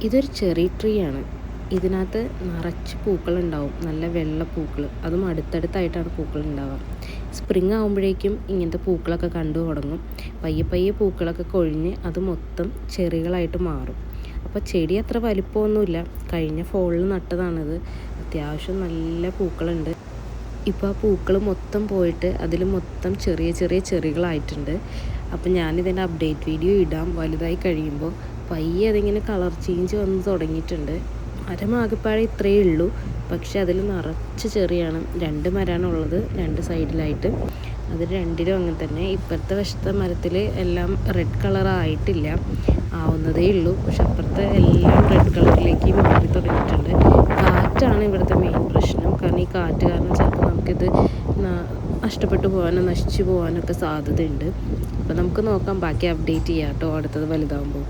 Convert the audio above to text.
ഇതൊരു cherry tree ആണ്. ഇതിനകത്ത് നിറച്ച് പൂക്കളുണ്ടാവും, നല്ല വെള്ള പൂക്കൾ. അതും അടുത്തടുത്തായിട്ടാണ് പൂക്കൾ ഉണ്ടാവുക. സ്പ്രിങ് ആകുമ്പോഴേക്കും ഇങ്ങനത്തെ പൂക്കളൊക്കെ കണ്ടു തുടങ്ങും. പയ്യെ പയ്യെ പൂക്കളൊക്കെ കൊഴിഞ്ഞ് അത് മൊത്തം ചെറികളായിട്ട് മാറും. അപ്പോൾ ചെടി അത്ര വലിപ്പമൊന്നുമില്ല. കഴിഞ്ഞ ഫോളിൽ നട്ടതാണിത്. അത്യാവശ്യം നല്ല പൂക്കളുണ്ട്. ഇപ്പോൾ ആ പൂക്കൾ മൊത്തം പോയിട്ട് അതിൽ മൊത്തം ചെറിയ ചെറിയ ചെറികളായിട്ടുണ്ട്. അപ്പം ഞാനിതിൻ്റെ അപ്ഡേറ്റ് വീഡിയോ ഇടാം വലുതായി കഴിയുമ്പോൾ. പയ്യെ അതിങ്ങനെ കളർ ചേഞ്ച് വന്ന് തുടങ്ങിയിട്ടുണ്ട്. മരമാകപ്പാടെ ഇത്രയേ ഉള്ളൂ, പക്ഷെ അതിൽ നിറച്ച് ചെറിയാണ്. 2 മരമാണുള്ളത്, 2 സൈഡിലായിട്ട്. അത് രണ്ടിലും അങ്ങനെ തന്നെ. ഇപ്പോഴത്തെ വശത്തെ മരത്തിൽ എല്ലാം റെഡ് കളർ ആയിട്ടില്ല, ആവുന്നതേ ഉള്ളൂ. പക്ഷെ അപ്പുറത്തെ എല്ലാം റെഡ് കളറിലേക്ക് മാറി തുടങ്ങിയിട്ടുണ്ട്. കാറ്റാണ് ഇവിടുത്തെ മെയിൻ പ്രശ്നം. കാരണം ഈ കാറ്റ് കാരണം ചിലപ്പോൾ നമുക്കിത് നഷ്ടപ്പെട്ടു പോകാനോ നശിച്ചു പോകാനൊക്കെ സാധ്യതയുണ്ട്. അപ്പോൾ നമുക്ക് നോക്കാം, ബാക്കി അപ്ഡേറ്റ് ചെയ്യാം കേട്ടോ അടുത്തത് വലുതാകുമ്പോൾ.